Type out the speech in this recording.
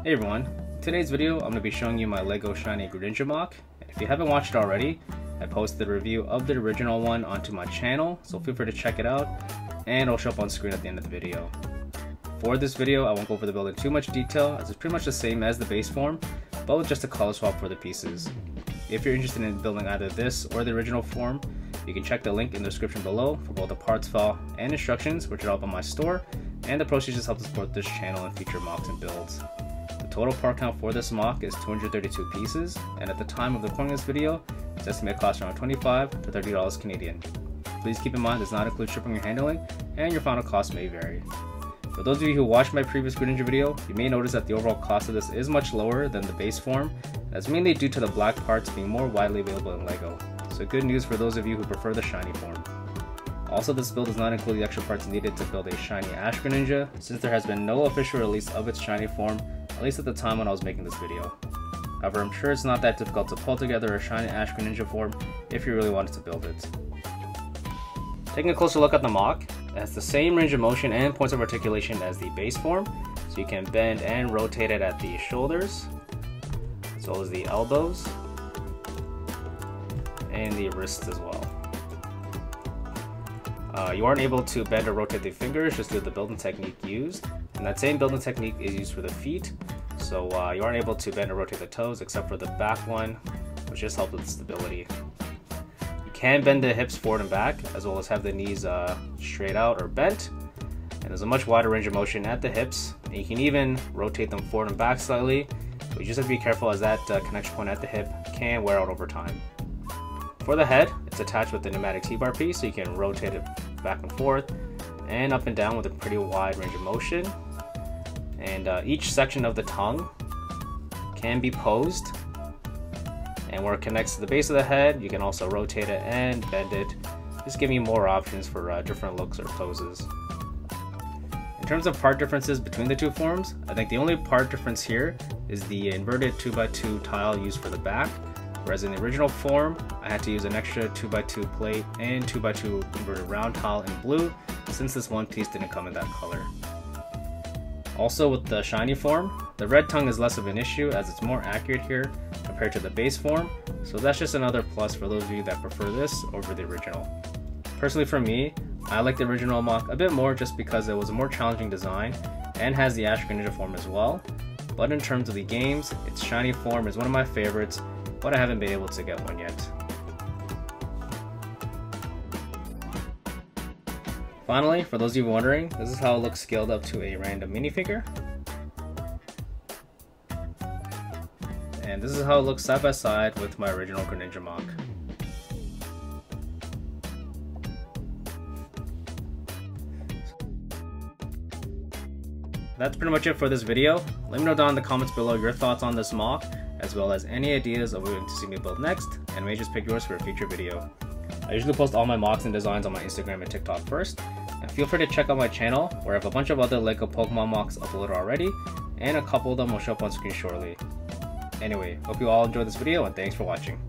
Hey everyone, in today's video I'm going to be showing you my LEGO Shiny Greninja MOC. And if you haven't watched it already, I posted a review of the original one onto my channel, so feel free to check it out, and it'll show up on screen at the end of the video. For this video, I won't go over the build in too much detail, as it's pretty much the same as the base form, but with just a color swap for the pieces. If you're interested in building either this or the original form, you can check the link in the description below for both the parts file and instructions, which are up on my store, and the proceeds just help to support this channel and future MOCs and builds. The total part count for this MOC is 232 pieces, and at the time of recording this video, it's estimated cost around $25 to $30 Canadian. Please keep in mind this does not include shipping or handling, and your final cost may vary. For those of you who watched my previous Greninja video, you may notice that the overall cost of this is much lower than the base form. That's mainly due to the black parts being more widely available in LEGO. So good news for those of you who prefer the shiny form. Also, this build does not include the extra parts needed to build a shiny Ash Greninja, since there has been no official release of its shiny form, at least at the time when I was making this video. However, I'm sure it's not that difficult to pull together a shiny Ash Greninja form if you really wanted to build it. Taking a closer look at the MOC, it has the same range of motion and points of articulation as the base form, so you can bend and rotate it at the shoulders, as well as the elbows, and the wrists as well. You aren't able to bend or rotate the fingers just due to the building technique used, and that same building technique is used for the feet, so you aren't able to bend or rotate the toes except for the back one, which just helps with stability. You can bend the hips forward and back, as well as have the knees straight out or bent, and there's a much wider range of motion at the hips, and you can even rotate them forward and back slightly, but you just have to be careful as that connection point at the hip can wear out over time. For the head, it's attached with the pneumatic T-bar piece, so you can rotate it back and forth and up and down with a pretty wide range of motion. And each section of the tongue can be posed, and where it connects to the base of the head, you can also rotate it and bend it, just giving you more options for different looks or poses. In terms of part differences between the two forms, I think the only part difference here is the inverted 2x2 tile used for the back. Whereas in the original form, I had to use an extra 2x2 plate and 2x2 inverted round tile in blue, since this one piece didn't come in that color. Also with the shiny form, the red tongue is less of an issue as it's more accurate here compared to the base form, so that's just another plus for those of you that prefer this over the original. Personally for me, I like the original MOC a bit more just because it was a more challenging design and has the Ash Greninja form as well, but in terms of the games, its shiny form is one of my favorites, but I haven't been able to get one yet. Finally, for those of you wondering, this is how it looks scaled up to a random minifigure. And this is how it looks side by side with my original Greninja MOC. That's pretty much it for this video. Let me know down in the comments below your thoughts on this MOC, as well as any ideas of what you want to see me build next, and may just pick yours for a future video. I usually post all my MOCs and designs on my Instagram and TikTok first, and feel free to check out my channel where I have a bunch of other LEGO Pokemon MOCs uploaded already, and a couple of them will show up on screen shortly. Anyway, hope you all enjoyed this video and thanks for watching.